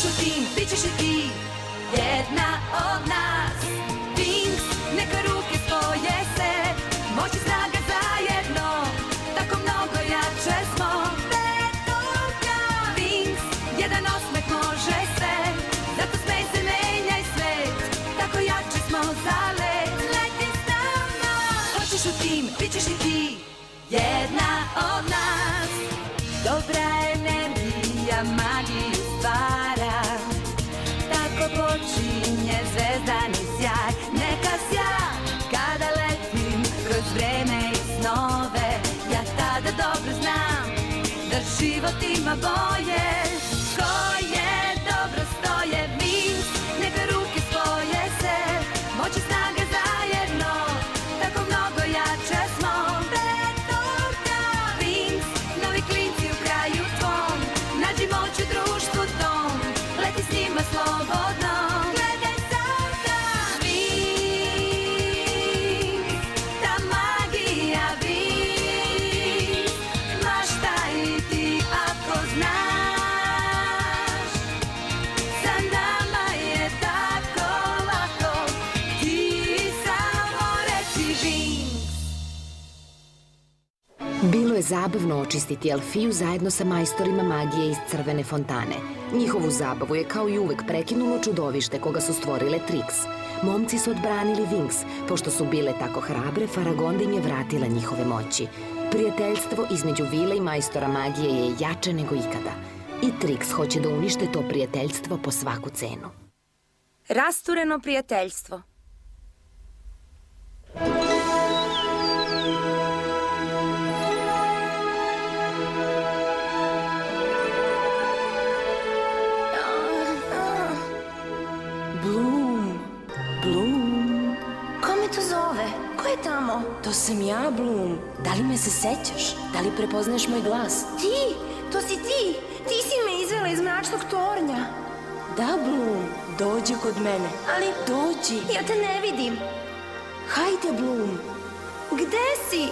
Hoćeš u tim, bit ćeš i ti jedna od nas. Wings, neka ruke spoje se, moć i snaga zajedno, tako mnogo jače smo. Wings, jedan osmeh može sve, zato smej se, menjaj svet, tako jače smo za let. Leti s nama. Hoćeš u tim, bit ćeš i ti jedna od nas. Dobra energija magiju stvara, tako počinje zvezdani sjaj. Neka sja kada letim kroz vreme i snove, ja tada dobro znam da život ima boje. Koje dobro stoje, Wings, neka ruke spoje se, moć i snaga zajedno, tako mnogo jače smo. Wings, novi klinci u kraju tvom, nađi moć u društvu tom, leti s njima slobodno. Gledaj sada, Wings, ta magija Wings, maštaj i ti ako znaš, sa nama je tako lako, ti samo reci Wings. Bilo je zabavno očistiti Elfiju zajedno sa majstorima magije iz Crvene fontane. Njihovu zabavu je kao i uvek prekinulo čudovište koga su stvorile Trix. Momci su odbranili Wings. Pošto su bile tako hrabre, Faragonda im je vratila njihove moći. Prijateljstvo između Vile i majstora magije je jače nego ikada. I Trix hoće da unište to prijateljstvo po svaku cenu. Rastureno prijateljstvo. Bloom, Bloom, Ko me to zove? Ko je tamo? to sam ja, Bloom. Da li me se sećaš? Da li prepoznaješ moj glas? Ti? To si ti? Ti si me izvela iz mračnog tornja. Da, Bloom, dođi kod mene. Ali Dođi. ja te ne vidim. Hajde, Bloom. Gde si?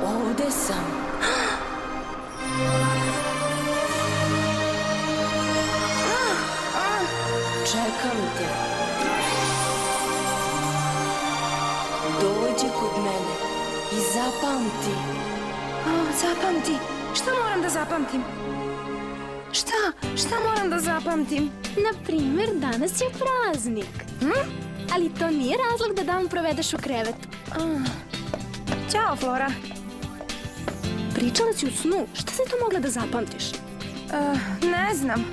Ovde sam. Čekam te. Dođi kod mene i zapamti. Zapamti. Šta moram da zapamtim? Šta moram da zapamtim? Na primer, danas je praznik. Ali to nije razlog da dan provedeš u krevetu. Ćao, Flora. Pričala si u snu. Šta si to mogla da zapamtiš? Ne znam.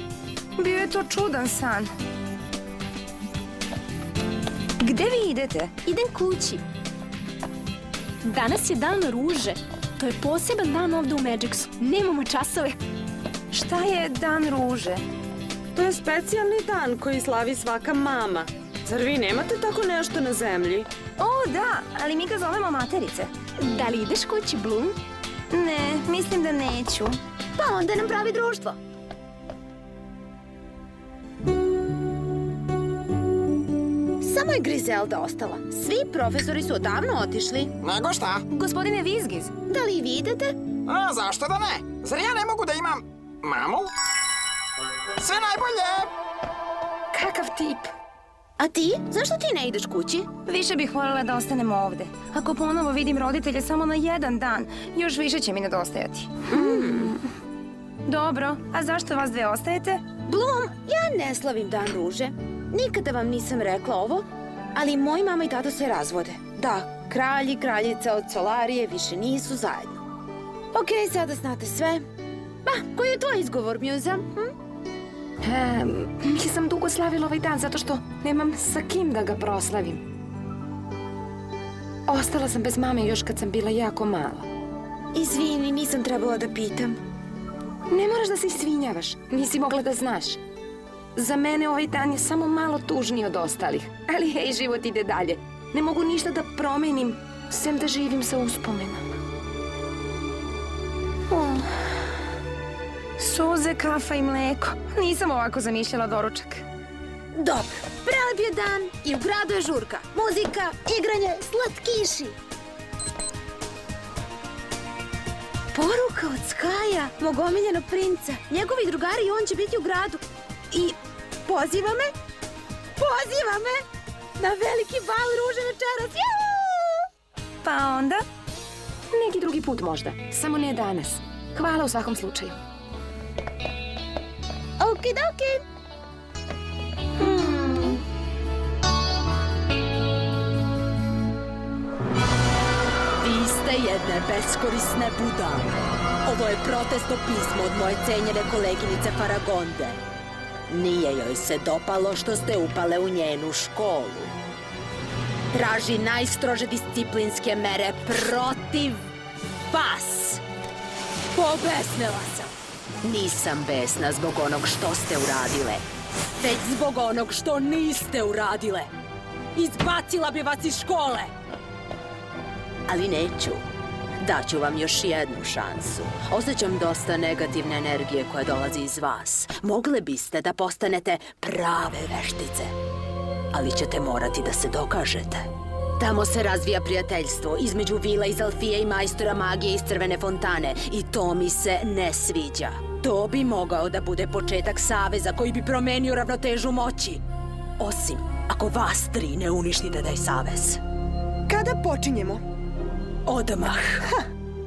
Bio je to čudan san. Gde vi idete? Idem kući. Danas je dan ruže. To je poseban dan ovde u Magicsu. Nemamo časove. Šta je dan ruže? To je specijalni dan koji slavi svaka mama. Zar vi nemate tako nešto na zemlji? O, da, ali mi ga zovemo materice. Da li ideš kući, Bloom? Ne, mislim da neću. Pa onda nam pravi društvo. Samo je Grizelda ostala. Svi profesori su odavno otišli. Nego šta? Gospodine Vizgiz, Da li i vi idete? A, zašto da ne? Zar ja ne mogu da imam mamu? Sve najbolje! kakav tip. A ti? Zašto ti ne ideš kući? Više bih voljela da ostanem ovde. Ako ponovo vidim roditelje samo na jedan dan, još više će mi nedostajati. Dobro, a zašto vas dve ostajete? Bloom, ja ne slavim dan ruže. Nikada vam nisam rekla ovo, ali moji mama i tata se razvode. Da, kralj i kraljica od Solarije više nisu zajedno. Okej, sada znate sve. Koji je tvoj izgovor, Muza? Nisam dugo slavila ovaj dan zato što nemam sa kim da ga proslavim. Ostala sam bez mame još kad sam bila jako mala. Izvini, nisam trebala da pitam. Ne moraš da se isvinjavaš, nisi mogla da znaš. Za mene ovaj dan je samo malo tužniji od ostalih. Ali hej, život ide dalje. Ne mogu ništa da promenim, sem da živim sa uspomenama. Suze, kafa i mleko. Nisam ovako zamišljala doručak. Dobro, prelep je dan i u gradu je žurka. Muzika, igranje, slatkiši. Poruka od Skaja, mog omiljenog princa. Njegovi drugari i on će biti u gradu. I poziva me na veliki bal ruže večeras. Juhu! Pa onda, neki drugi put možda. Samo ne danas. Hvala u svakom slučaju. Okidoki. Vi ste jedne beskorisne budale. Ovo je protestno pismo od moje cenjene koleginice Faragonde. Nije joj se dopalo što ste upale u njenu školu. Traži najstrože disciplinske mere protiv vas. Pobesnila sam. Nisam besna zbog onog što ste uradile, već zbog onog što niste uradile. Izbacila bi vas iz škole. Ali neću. Daću vam još jednu šansu. Osjećam dosta negativne energije koja dolazi iz vas. Mogle biste da postanete prave veštice. Ali ćete morati da se dokažete. Tamo se razvija prijateljstvo između Vila iz Alfije i majstora magije iz Crvene fontane. I to mi se ne sviđa. To bi mogao da bude početak saveza koji bi promenio ravnotežu moći. Osim ako vas tri ne uništite taj savez. Kada počinjemo? Odmah.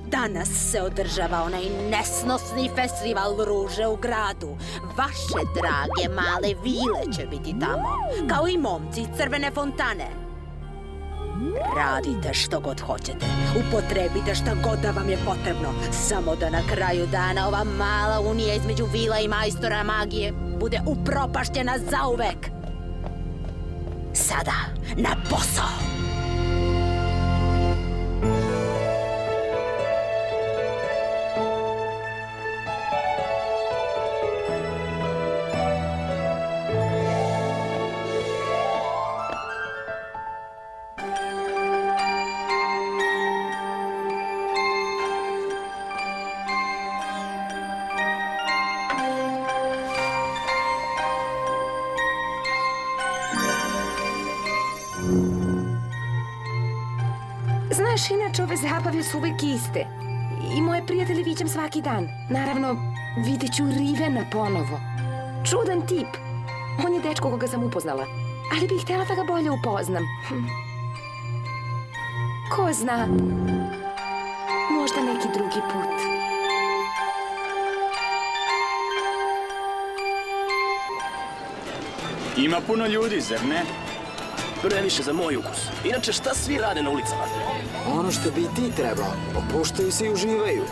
Danas se održava onaj nesnosni festival ruže u gradu. Vaše drage male vile će biti tamo, kao i momci iz Crvene fontane. Radite što god hoćete, upotrebite šta god da vam je potrebno, samo da na kraju dana ova mala unija između Vila i majstora magije bude upropašćena zauvek. Sada, na posao! Znaš, inače ove zabave su uvek iste. I moje prijatelje viđam svaki dan. Naravno, vidjet ću Rivena ponovo. Čudan tip. On je dečko koga sam upoznala. Ali bih htjela da ga bolje upoznam. Ko zna? Možda neki drugi put. Ima puno ljudi, zar ne? Previše za moj ukus. Inače, šta svi rade na ulicama? Ono što bi i ti trebao. Opuštaju se i uživaju.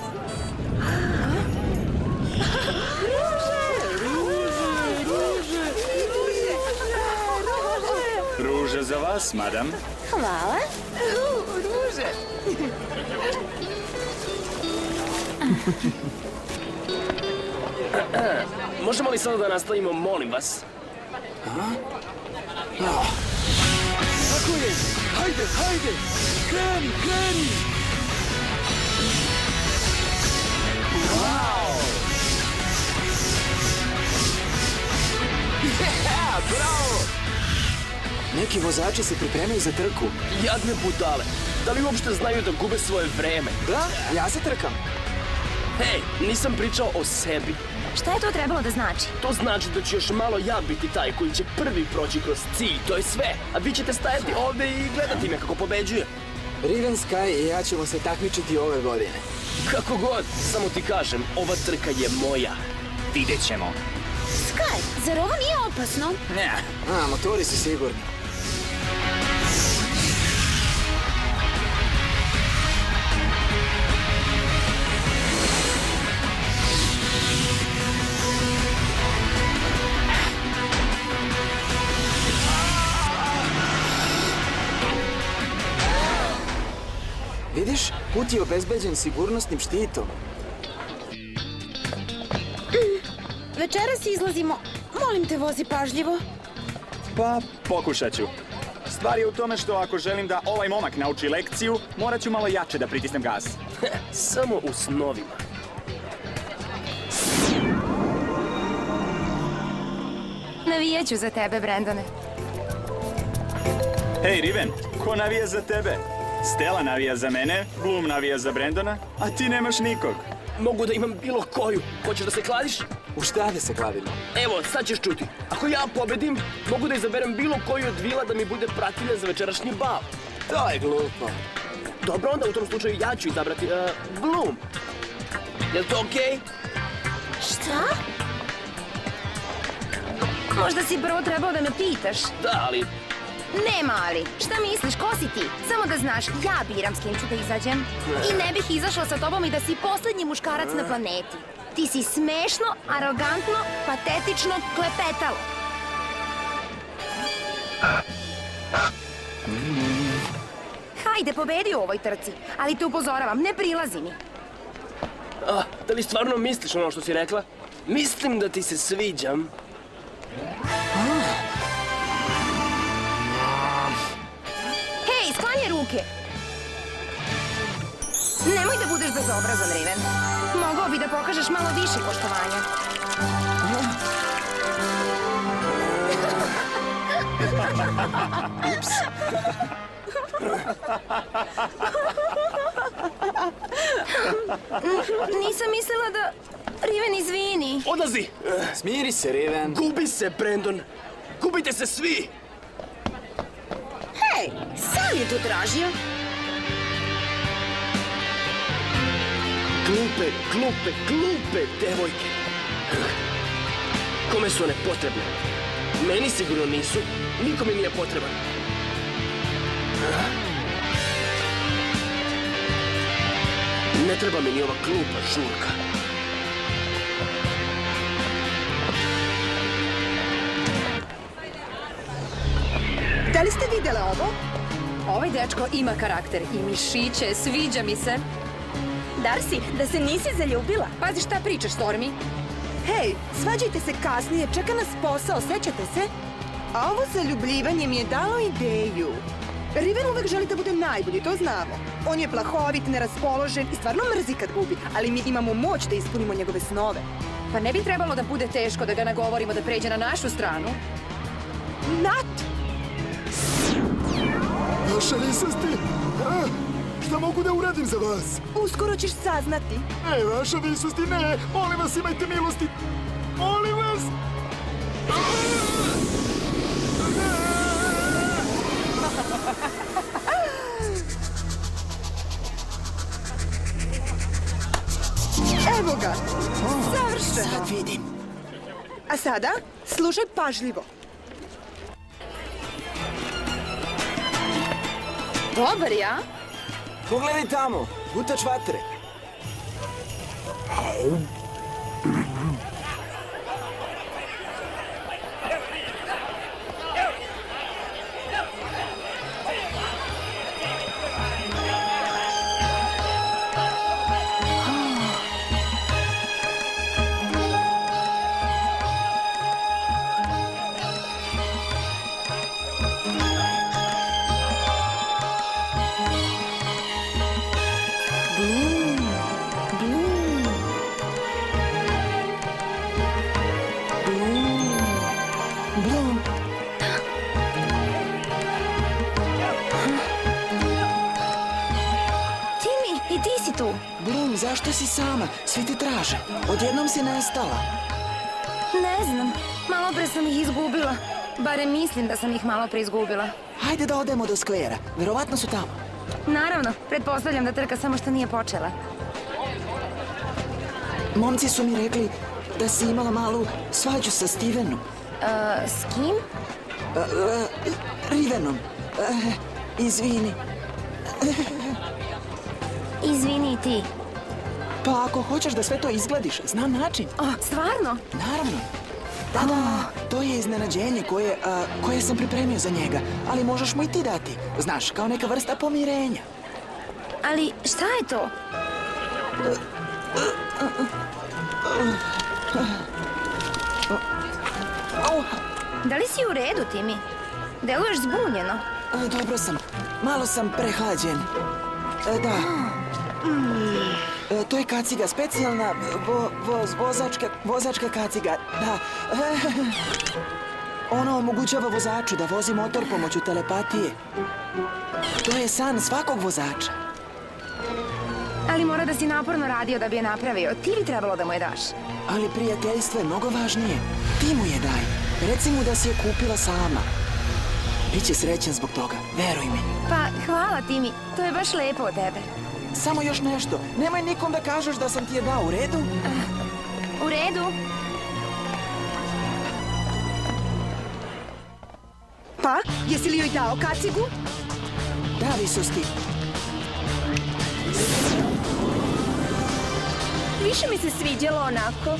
Ruža za vas, madam. Hvala. Ruže. Možemo li sada da nastavimo, molim vas? Tako je! Hajde, hajde! Kreni, kreni! Bravo! Neki vozači se pripremaju za trku. Jadne budale. Da li uopšte znaju da gube svoje vreme? Da, ja se trkam. Hej, nisam pričao o sebi. Šta je to trebalo da znači? To znači da ću još malo ja biti taj koji će prvi proći kroz cilj. To je sve. A vi ćete stajati ovde i gledati me kako pobeđuje. Riven, Sky i ja ćemo se takmičiti ove godine. Kako god, samo ti kažem, ova trka je moja. Vidjet ćemo. Sky, zar ovo nije opasno? Ne. Motori su sigurni. Vidiš, put je obezbeđen sigurnosnim štitom. Večeras izlazimo. Molim te, vozi pažljivo. Pa, pokušat ću. Stvar je u tome što ako želim da ovaj momak nauči lekciju, morat ću malo jače da pritisnem gas. Samo u snovima. Navijat ću za tebe, Brandone. Hej, Riven, ko navija za tebe? Stella navija za mene, Bloom navija za Brandona, a ti nemaš nikog. mogu da imam bilo koju. Hoćeš da se kladiš? U šta da se kladimo? Evo, sad ćeš čuti. Ako ja pobedim, mogu da izaberem bilo koju od vila da mi bude pratilja za večerašnji bal. To je glupo. Dobro, onda u tom slučaju ja ću izabrati Bloom. Je li to okej? Šta? Možda si prvo trebao da me pitaš. Da, ali Nema ali. Šta misliš, ko si ti? Samo da znaš, ja biram s kim ću da izađem. I ne bih izašla sa tobom i da si poslednji muškarac na planeti. Ti si smešno, arogantno, patetično klepetalo. Hajde, pobedi u ovoj trci. Ali te upozoravam, ne prilazi mi. da li stvarno misliš ono što si rekla? Mislim da ti se sviđam. Hej, sklanje ruke! Nemoj da budeš bezobrazan, Riven. Mogao bi da pokažeš malo više poštovanja. Nisam mislila da... Riven, izvini. Odlazi! Smiri se, Riven. Gubi se, Brandon! Gubite se svi! Hej, sam je to tražio. Glupe devojke! Kome su one potrebne? Meni sigurno nisu, niko mi nije potreban. Ne treba mi ni ova glupa žurka. Da li ste vidjeli ovo? Ovaj dečko ima karakter i mišiće, sviđa mi se. Darcy, da se nisi zaljubila? Pazi šta pričaš, Stormy. Hej, svađajte se kasnije, čeka nas posao, sećate se? A ovo zaljubljivanje mi je dalo ideju. Riven uvek želi da bude najbolji, to znamo. On je plahovit, neraspoložen i stvarno mrzi kad gubi, ali mi imamo moć da ispunimo njegove snove. Pa ne bi trebalo da bude teško da ga nagovorimo da pređe na našu stranu. Nat! Vaša visosti, šta mogu da uradim za vas? Uskoro ćeš saznati. Ne, vaša visosti, ne! Molim vas, imajte milosti! Molim vas! Evo ga! Savršeno! Sad vidim. A sada, slušaj pažljivo. Dobar ja? Pogledaj tamo, gutač vatre. Bloom, zašto si sama? Svi te traže. Odjednom si nestala. Ne znam, malo pre sam ih izgubila. Barem mislim da sam ih malo pre izgubila. Hajde da odemo do skvera. Verovatno su tamo. Naravno, pretpostavljam da trka samo što nije počela. Momci su mi rekli da si imala malu svađu sa Stevenom. S kim? Rivenom. Izvini. Izvini i ti. Pa ako hoćeš da sve to izglediš, znam način. Stvarno? Naravno. Da, to je iznenađenje koje sam pripremio za njega, ali možeš mu i ti dati. Znaš, kao neka vrsta pomirenja. Ali šta je to? Da li si u redu, Timi? Deluješ zbunjeno. Dobro sam. Malo sam prehlađen. Da. To je kaciga, specijalna vozačka kaciga, da. Ona omogućava vozaču da vozi motor pomoću telepatije. To je san svakog vozača. Ali mora da si naporno radio da bi je napravio. Ti bi trebalo da mu je daš. Ali prijateljstvo je mnogo važnije. Ti mu je daj. Reci mu da si je kupila sama. Biće srećan zbog toga, veruj mi. Pa, hvala Timi. To je baš lepo od tebe. Samo još nešto. Nemoj nikom da kažeš da sam ti je dao, u redu? U redu. Pa, jesi li joj dao kacigu? Da, visosti. Više mi se sviđalo onako.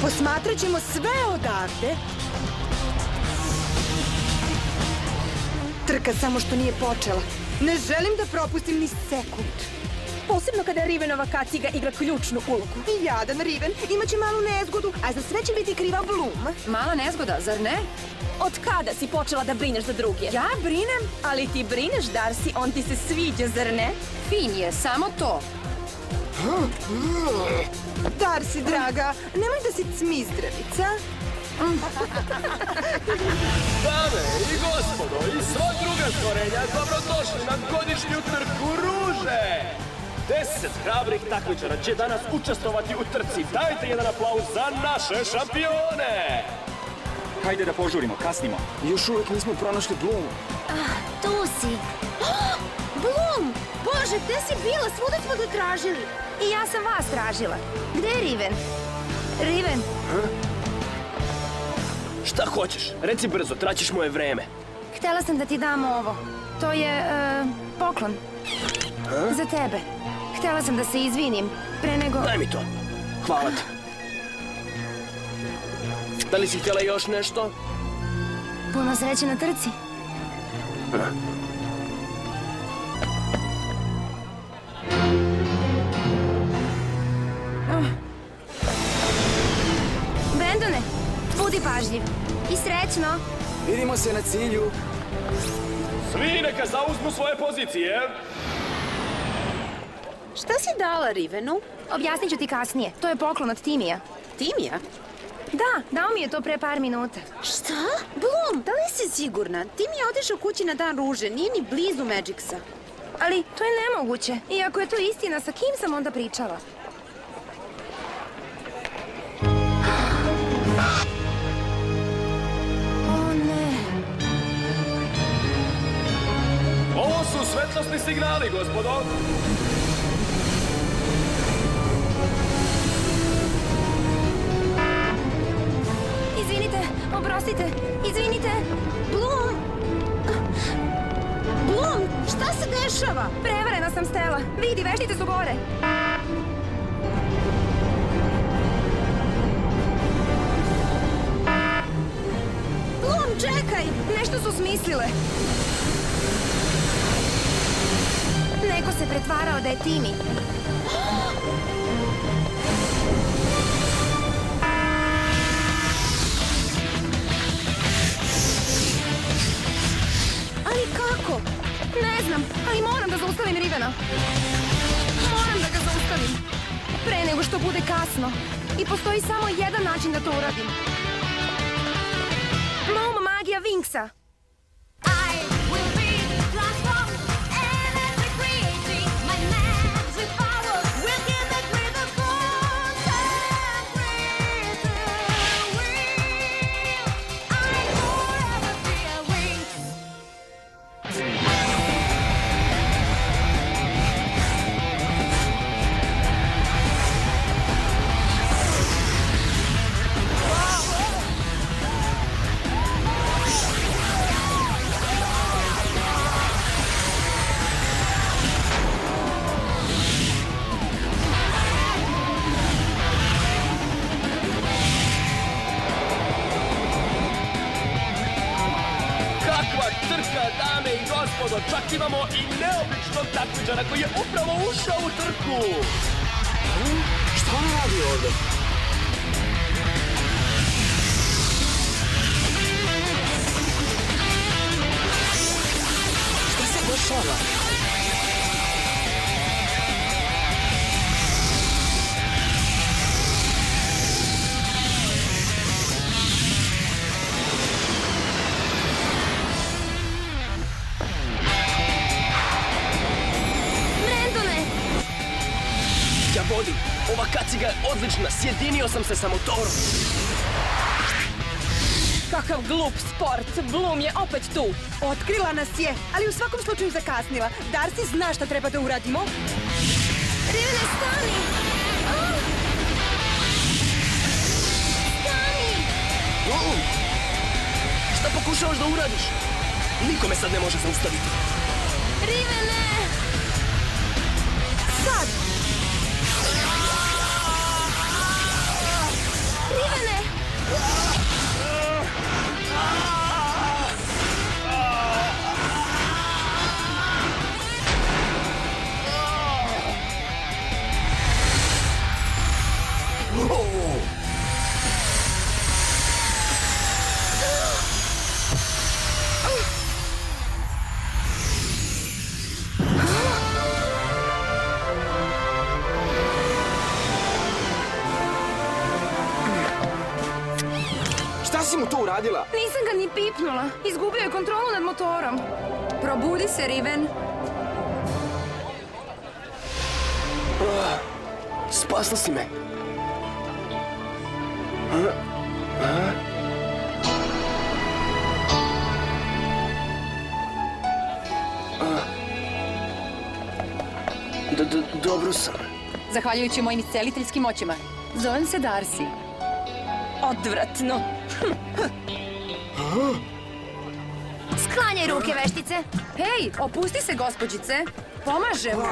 Posmatrat ćemo sve odavde. Trka samo što nije počela. Ne želim da propustim ni sekund. Posebno kada Rivenova kaciga igra ključnu ulogu. Jadan Riven, imaće malu nezgodu, a za sve će biti kriva Bloom. Mala nezgoda, zar ne? Od kada si počela da brineš za druge? Ja brinem? Ali ti brineš, Darcy, on ti se sviđa, zar ne? Fin je, samo to. Darcy, draga, nemoj da si cmizdrevica. Dame i gospodo i sva druga stvorenja, dobrodošli na godišnju trku Ruže! 10 hrabrih takmičara će danas učestvovati u trci. Dajte jedan aplauz za naše šampione! Hajde da požurimo, kasnimo. Još uvijek nismo pronašli Bloom. Tu si. Bloom! Bože, gde si bila? Svuda smo ga tražili. I ja sam vas tražila. Gde je Riven? Riven? Šta hoćeš? Reci brzo, traćiš moje vreme. Htela sam da ti dam ovo. To je, poklon. Za tebe. Htela sam da se izvinim, pre nego... Daj mi to. Hvala ti. Da li si htjela još nešto? Puno sreće na trci. Brendone, budi pažljiv. I srećno. Vidimo se na cilju. Svi neka zauzmu svoje pozicije. Šta si dala Rivenu? Objasnit ću ti kasnije. To je poklon od Timija. Timija? Da, dao mi je to pre par minuta. Šta? Bloom, da li si sigurna? Tim je otišao kući na dan ruže, nije ni blizu Magicsa. Ali to je nemoguće. I ako je to istina, sa kim sam onda pričala? O ne. Ovo su svetlosni signali, gospodo. Izvinite, oprostite, izvinite. Bloom! Bloom, šta se dešava? Prevarena sam, Stella. Vidi, veštice su gore. Bloom, čekaj! Nešto su smislile. Neko se pretvarao da je Timi. Ali kako? Ne znam, ali moram da zaustavim Rivena. Moram da ga zaustavim. Pre nego što bude kasno. I postoji samo jedan način da to uradim. Bloom magija Winksa. Dame i gospodo, čak imamo i neobičnog takmičara koji je upravo ušao u trku. Šta on radi ovde? Šta se dešava? vodi. Ova kaciga je odlična, sjedinio sam se sa motorom. Kakav glup sport, Bloom je opet tu. Otkrila nas je, ali u svakom slučaju zakasnila. Darcy zna šta treba da uradimo. Rivene, stani! Stani! Šta pokušavaš da uradiš? Niko me sad ne može zaustaviti. Rivene! Sad! Rivene! Šta si mu to uradila? Nisam ga ni pipnula. Izgubio je kontrolu nad motorom. Probudi se, Riven. Spasla si me. Dobro sam. Zahvaljujući mojim isceliteljskim moćima. Zovem se Darcy. Odvratno. Sklanjaj ruke, veštice! Hej, opusti se, gospođice. Pomažemo.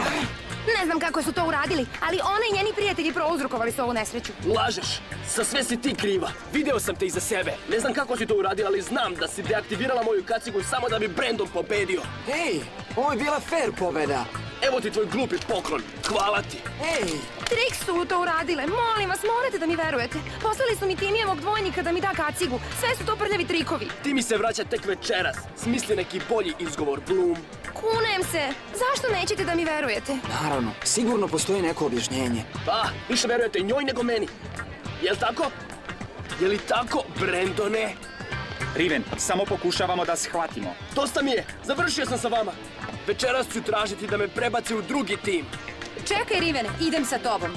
Ne znam kako su to uradili, ali ona i njeni prijatelji prouzrokovali su ovu nesreću. Lažeš. Sa sve si ti kriva. Video sam te iza sebe. Ne znam kako si to uradila, ali znam da si deaktivirala moju kacigu samo da bi Brandon pobedio. Hej, ovo je bila fair pobeda. Evo ti tvoj glupi poklon. Hvala ti. Hej, Trix su to uradile. Molim vas, morate da mi verujete. Poslali su mi Timijevog dvojnika da mi da kacigu. Sve su to prljavi trikovi. Ti mi se vraća tek večeras. Smisli neki bolji izgovor, Bloom. Kunem se. Zašto nećete da mi verujete? naravno, sigurno postoji neko objašnjenje. Pa, više verujete njoj nego meni. Jel tako? Je li tako, Brandone? Riven, samo pokušavamo da shvatimo. Dosta mi je. Završio sam sa vama. Večeras ću tražiti da me prebaci u drugi tim. Čekaj, Rivene, idem sa tobom.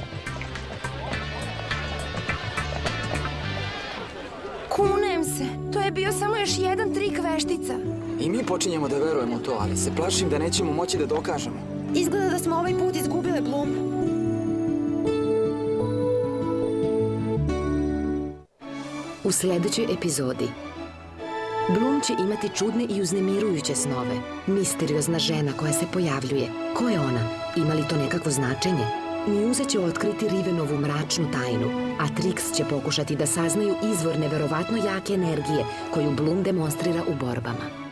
Kunem se. To je bio samo još jedan trik veštica. I mi počinjemo da verujemo u to, ali se plašim da nećemo moći da dokažemo. Izgleda da smo ovaj put izgubile Bloom. U sljedećoj epizodi Bloom će imati čudne i uznemirujuće snove. Misteriozna žena koja se pojavljuje. Ko je ona? Ima li to nekakvo značenje? Muse će otkriti Rivenovu mračnu tajnu, a Trix će pokušati da saznaju izvor neverovatno jake energije koju Bloom demonstrira u borbama.